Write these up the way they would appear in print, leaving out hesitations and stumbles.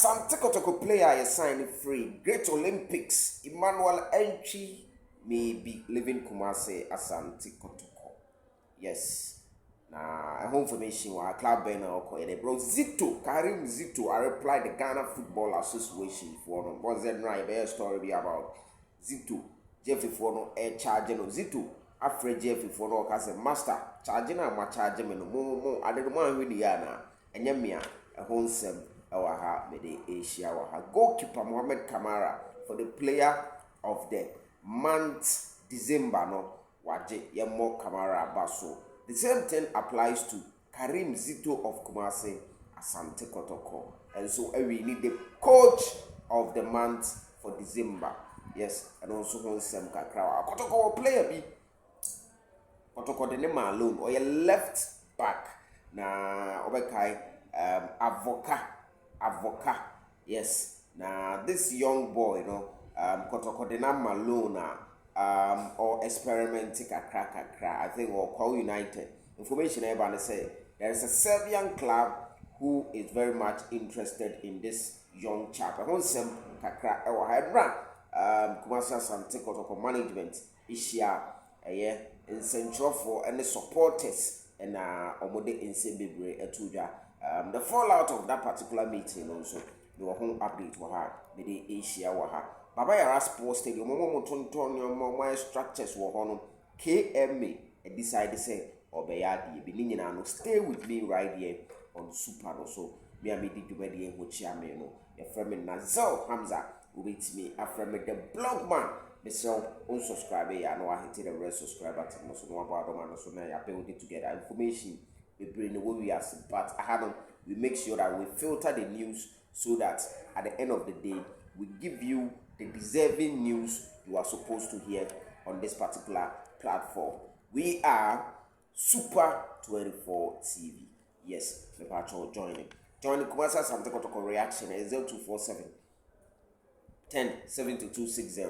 Asante Kotoko player is signed free. Great Olympics. Emmanuel Antwi may be leaving Kumasi Asante Kotoko. Yes. Now, home formation wa club banner or bro Zito, Karim Zito, I replied the Ghana Football Association for no. What's that right? Bear story be about Zito. Jeffrey for no air charging of Zito. After Jeffrey for no as a master charging and my charging no more. I didn't want with the Yana and Yamia a home sem our ha mede Asia wa goalkeeper Mohamed Kamara for the player of the month December no waje Yemo Kamara Baso. The same thing applies to Karim Zito of Kumasi Asante Kotoko. And so we need the coach of the month for December. Yes, and also Honsem Kakra. Kotoko player be Kotoko the name alone or your left back. Na Obekai Avoka. Yes. Now this young boy, Kotoko the name alone or experimenting kakra. I think or call United. Information everybody say there is a Serbian club who is very much interested in this young chap. I want some kakra or head run. Kumasa Asante Kotoko management is here in central for any supporters and omode in Sebebre etuja. The fallout of that particular meeting also the home update wa ha the Asia wa ha. Baba Yara Sports Stadium, Momo Tontonio, Momo structures were on KMA and decided to say, Obayadi, Benin, stay with me right here on Super also. Me and me did you ready which I may know. Your friend Nazal Hamza with me after me the blog man. Myself, unsubscribe, I know I hit the red subscribe button, also know about them, and so now I build it together. Information we bring the way we are, but we make sure that we filter the news so that at the end of the day, we give you the deserving news you are supposed to hear on this particular platform. We are Super 24 TV. Yes, the patron joining. Join the Kumasa Asante Kotoko reaction is 0247 10 7260.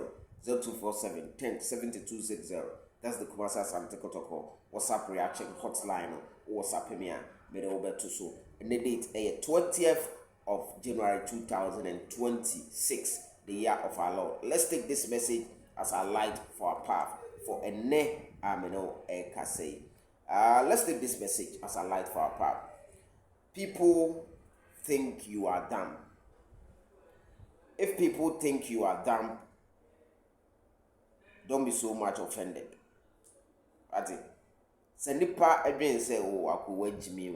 0247 10 7260. That's the Kumasa Asante Kotoko WhatsApp reaction hotline or WhatsApp Premier made over to so. And the date is 20th of January 2026. The year of our Lord. Let's take this message as a light for our path. For a ne ameno ekase. Let's take this message as a light for our path. People think you are dumb. If people think you are dumb, don't be so much offended. That's it. Senipa everyone say, oh, I could wedge me.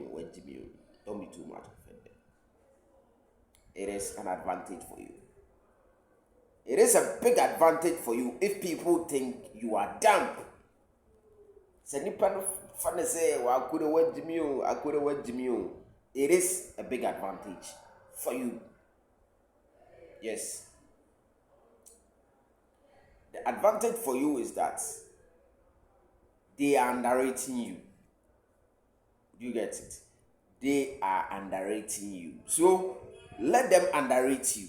Don't be too much offended. It is an advantage for you. It is a big advantage for you if people think you are dumb. Senipa no say, oh, I could wedge me. It is a big advantage for you. Yes. The advantage for you is that they are underrating you. Do you get it? They are underrating you. So let them underrate you.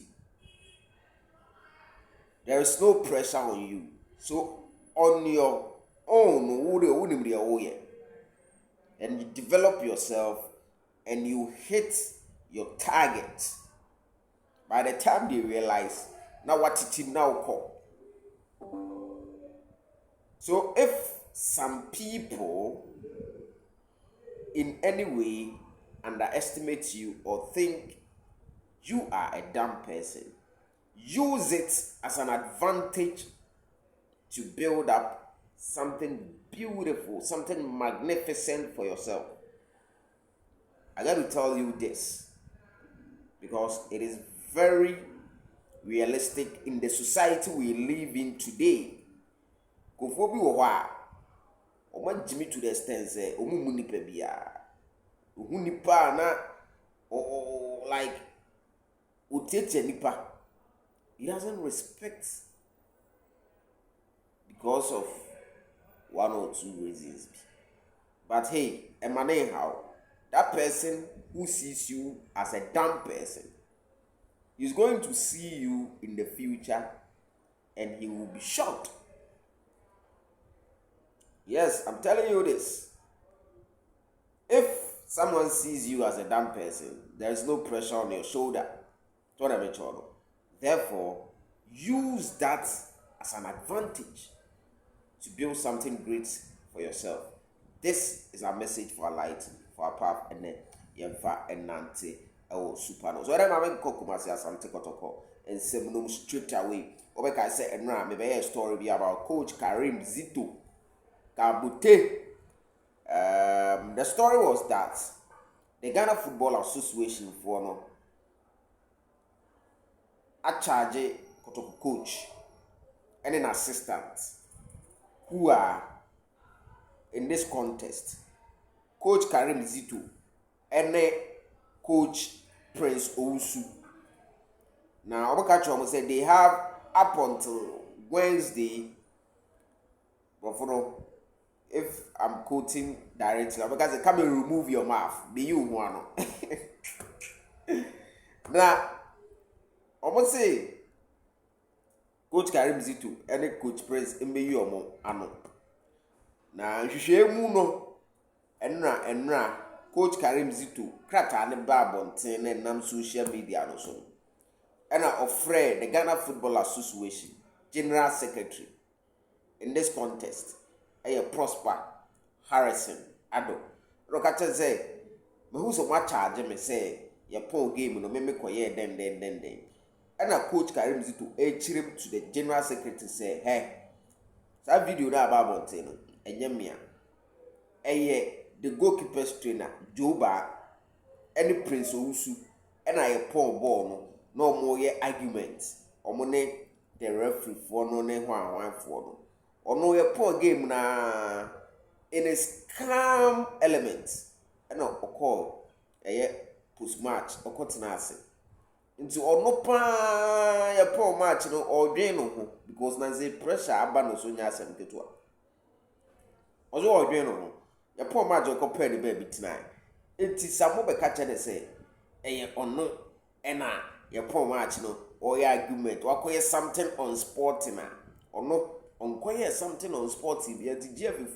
There is no pressure on you. So on your own, and you develop yourself and you hit your target. By the time they realize, now what it now call. So if some people in any way underestimate you or think you are a dumb person, use it as an advantage to build up something beautiful, something magnificent for yourself. I got to tell you this because it is very realistic in the society we live in today. Kofobi wo Oman Jimmy to the extent say omu nipa bia ohu nipa na like utete nipa. He doesn't respect because of one or two reasons. But hey, Emmanuel, how that person who sees you as a dumb person is going to see you in the future and he will be shocked. Yes, I'm telling you this. If someone sees you as a dumb person, there is no pressure on your shoulder Therefore, use that as an advantage to build something great for yourself. This is our message for our light, for our path, and then Yemfa and Nante or Supano. So I'm going to Kumasi as I'm Kotoko and Seminum straight away. Or I say, and now maybe a story be about Coach Karim Zito Kabute. The story was that the Ghana Football Association for no a charge Kotoko coach and an assistant who are in this contest. Coach Karim Zito and Coach Prince Owusu. Now, Obakacho said they have up until Wednesday. But for if I'm quoting directly, because they come and remove your mouth, be you one. Now, almost say Coach Karim Zito and Coach Prince Mbeyu Omo ano. Na hwehwemu no enra Coach Karim Zito krata ne ba bonten na nam social media no so. And offer the Ghana Football Association General Secretary in this contest, Prosper Harrison Ado. Rokata say, me who so much charge me say, your poor game no me koye den. And Coach Karim Zito chirim to the General Secretary say, hey, that video na about Monteno, enyemia. The goalkeeper's trainer, Joba, any Prince Owusu, and I poor ball no more arguments. Omone the referee for no ne one for no. Or no your poor game na in a calm element. And no call post match or continency. Into or no pa your poor match no or drain no because Nancy pressure abano so nya sem ketua. Ozo or drain no. Your poor match or compare the baby tonight. It is some more catch and say, or no, and your poor match no, or your argument, or acquire something on sporting, or no, acquire something on sporting, be at the GF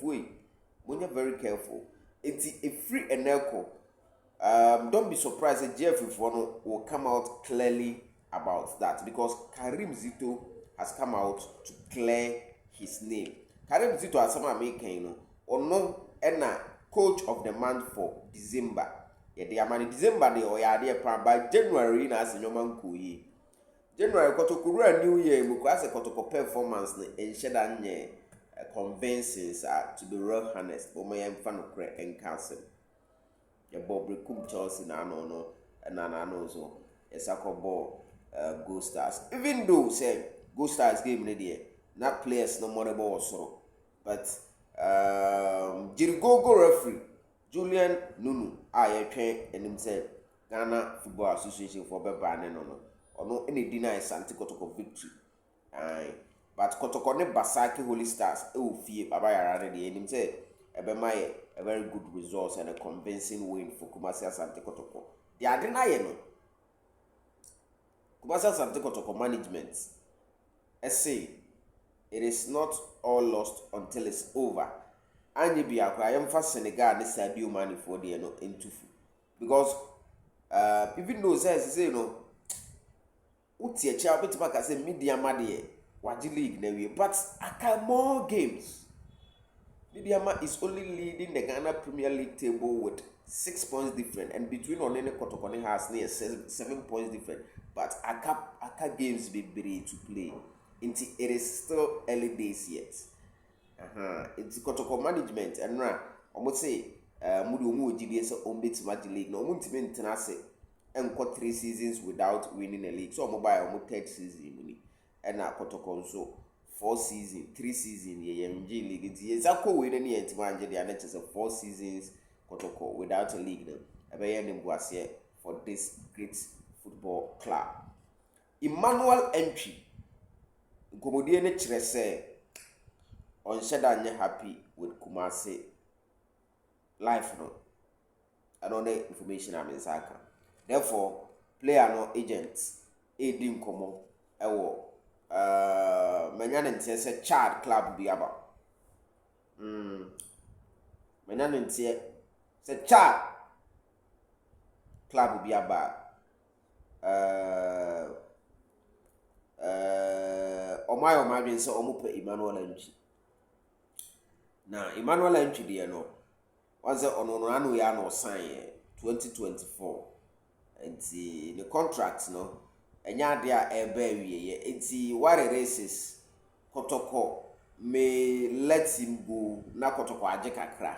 when you're very careful. It's a free and echo. Don't be surprised that GF will come out clearly about that because Karim Zito has come out to clear his name. Karim Zito has some making, or no. And coach of the month for December. The amount December they or ya by January na as nyoman kuyi. January Kotoko new year because a Kotoko performance in shedanye convinces to be real honest. But my fan and council. The Bob Recum Chelsea na no and no so it's a ball Go Stars. Even though say Go Stars game in not players no more ball so but Jirigogo referee Julian Nunu train and himself Ghana Football Association for Beba no any deny Santi Kotoko victory. But Kotoko ne Basaki Holy Stars fee Baba Yarade and himself a very good result and a convincing win for Kumasi Santi Kotoko. They are denying no Kumasi Santi Kotoko management. Say it is not all lost until it's over. And you be a cry for Senegal, this is a money for the into because even though says say no, Uti a child bit back as a media money, what the league never, but I can more games. Mediama is only leading the Ghana Premier League table with 6 points different, and between Onene Kotokone has near 7 points different. But Aka games be ready to play. It is still early days yet. It's Kotoko management and almost say Mudu GBS on bits magic league. No multiple tenacity and got 3 seasons without winning a league. So mobile almost 3rd season and now Kotoko so 4 seasons, 3 seasons, MG league. It's exactly winning the Antwi the annex of 4 seasons Kotoko without a league. A very name was here for this great football club. Emmanuel Antwi. Komodie ne kyerɛ sɛ on sheda nye happy with Kumasi life no. I don't know information I'm in Saka. Therefore, player no agents edi nkomo ewo manya ne ntie sɛ Chad club bi aba. Manya ne ntie Chad club bi aba. omayo madwen se omupe Emmanuel Antwi. Na Emmanuel Antwi de no was ono no anu ya no sign 2024. Enti the contract no enya de a ebe awieye. Enti what it is Kotoko may let him go na Kotoko aje kakra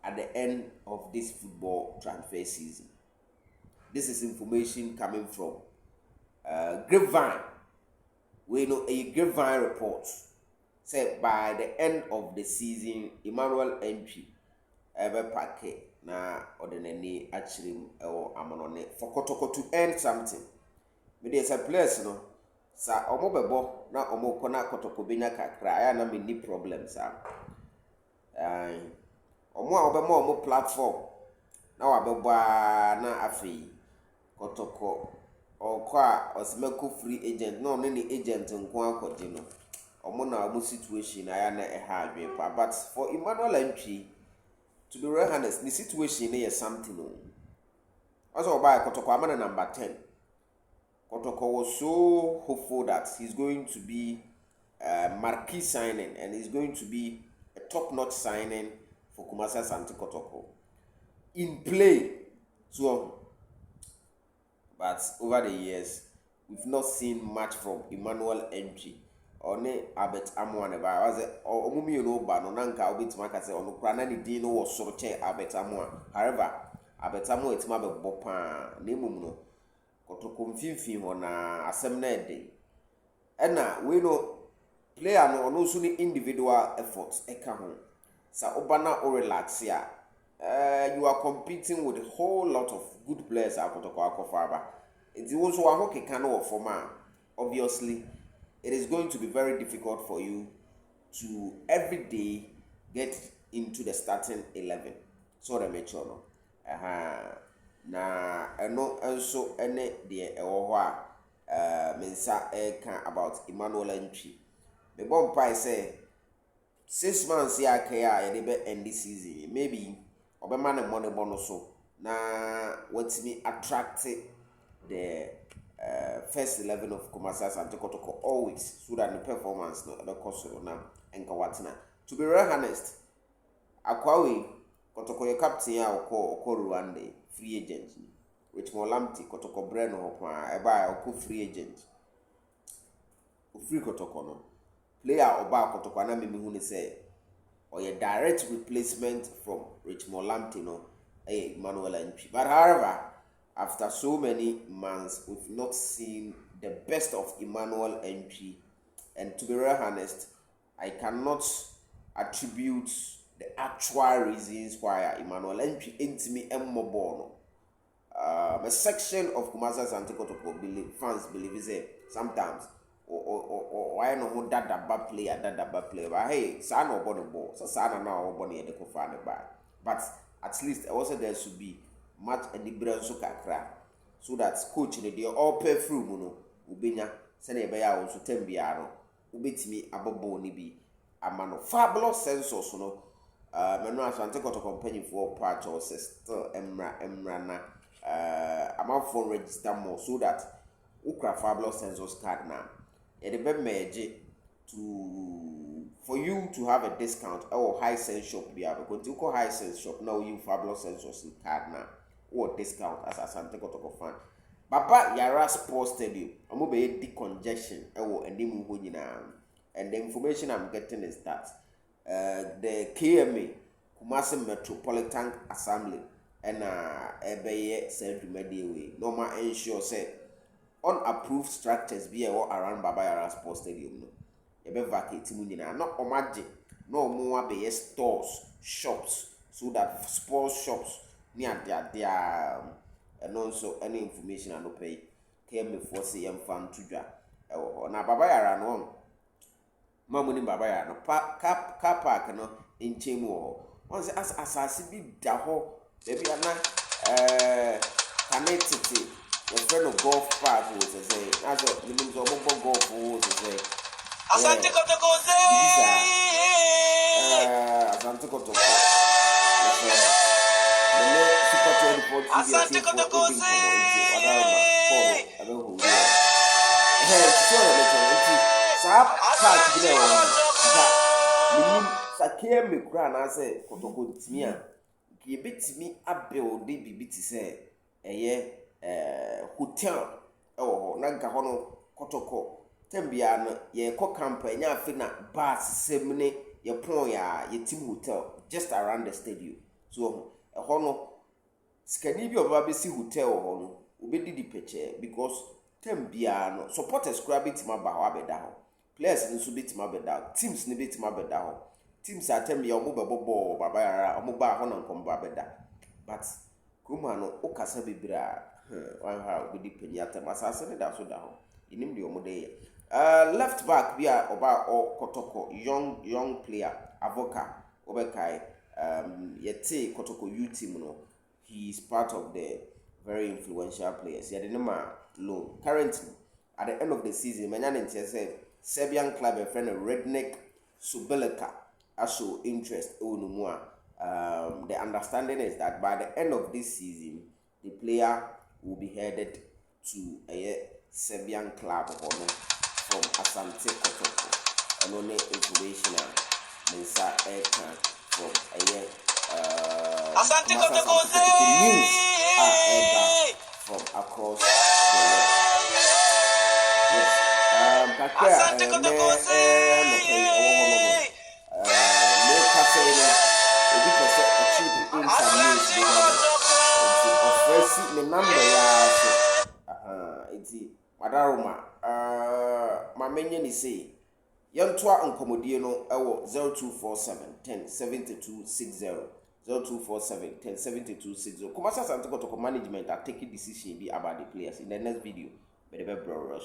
at the end of this football transfer season. This is information coming from Grapevine. We know a Grapevine report said by the end of the season, Emmanuel Antwi ever packet na ordinary actually or amonone for Kotoko to earn something. But there's a place no sa omo bebo na omo kona Kotoko benya kakra aya na me ni problem sa. Omo a obemo omo platform na wabeba na afei Kotoko okwa osimeko free agent no ne agent nko akodi no omo na omo situation aya na eha adwe pa. But for Emmanuel Antwi, to be real honest, the situation is something no. Also by Kotoko amana number 10. Kotoko was so hopeful that he's going to be a marquee signing and he's going to be a top-notch signing for Kumasi Asante Kotoko in play. So, but over the years, we've not seen much from Emmanuel Antwi. One Albert Amwa ba was omumi you know ba no nanka obitima ka se ono kra na ni din no wo soro che Albert Amwa. However, Albert Amwa etima be bopa na emum no Kotoko mfimfin ho na asem na ede. Ena we no player no ono so ni individual effort eka ho. Sa obana o relax ya. You are competing with a whole lot of good players at Kotoko akofaba. It was so aho keka no forma. Obviously, it is going to be very difficult for you to every day get into the starting 11. So the make sure no. Na eno also ene de ewo ho a mensa can about Emmanuel Antwi. Me bomb pie say 6 months ya kaya e be end this season. Maybe obema na money bonus so na what's attract the first 11 of Kumasi Asante Kotoko always so that the performance no be kosoro na enka watina. To be real honest, akwawe Kotoko your captain ya oko Rwanda free agent. Richmond Lamti Kotoko Breno hopa eba oko free agent. Free Kotoko no. Player oba Kotoko na me hu ni say or a direct replacement from Richmond Lamti no Emmanuel Antwi. But however, after so many months, we've not seen the best of Emmanuel Antwi. And to be real honest, I cannot attribute the actual reasons why Emmanuel Antwi intimate mmobono. A section of Kumasi Asante Kotoko fans believe is sometimes why no that bad player. But hey, sa no body ball. So sa na no body e de ko fa ne ba. But at least also there should be much and the brain so kakra so that coach in the all pay through no ubenya se na ebe ya wo so tambia no ubetimi abobo ni bi amano fabulous sensors no Emmanuel Asante Kotoko company for part or still emra na amount for register more so that ukra fabulous sensors card now it be merge to for you to have a discount or high sense shop be able because you call high sense shop now you fabulous sensors card now or discount as Asante Kotoko fan. Baba Yara Sports Stadium, I'm going to be decongestion and the information I'm getting is that the KMA Kumasi Metropolitan Assembly and Ebeye said remedial normal ensure say unapproved structures be around Baba Yara Sports Stadium no ebe vacate mu nyina no omaje no mo abeye stores shops so that sports shops near their and also any information I no pay came before say yam fan to dwa na Baba Yara no mamu ni Baba Yara no car park no nchemu ho once as asase bi da ho be bia na connected the friend of golf park was say as a minimum of golf was say Asante Kotoko Asante Kotoko Asante Kotoko sa part bi na ɛwɔ nta sakia me kura na sɛ Kotoko ntimi a ke betimi abuild bibi ti sɛ ɛyɛ hotel ɛwɔ hɔ na nka hɔ no Kotoko tambia no ye kɔ camp nya afi na bus sem ne ye pon ya ye team hotel just around the stadium so ɛhɔ no skani bi oba be si hotel hɔ no obedi di picture because tambia no supporters kura betima ba hɔ abeda hɔ players nso betima beda hɔ teams ne betima beda hɔ teams atambia omo bebo baba yara omo ba hɔ na nkomba beda but kuma no okasa bebira wan ha obedi penya tamasase ne da so da hɔ inim de omo de left back bi a oba Kotoko young player Avoka obekai yete Kotoko youth team no he is part of the very influential players yade no ma loan currently at the end of the season manya ntia say Serbian club a friend Redneck Subelika show interest onumu the understanding is that by the end of this season the player will be headed to a Serbian club from Asante Kotoko and only information Mensa Aircan from Asante Kotoko news are from across the world. Yes. Asante Kotoko Madaroma ma menye ni say yentoa nkomodie no ewo 0247 107260 0247 107260 Kumasi Asante Kotoko management are taking decision be about the players in the next video. Be the bro.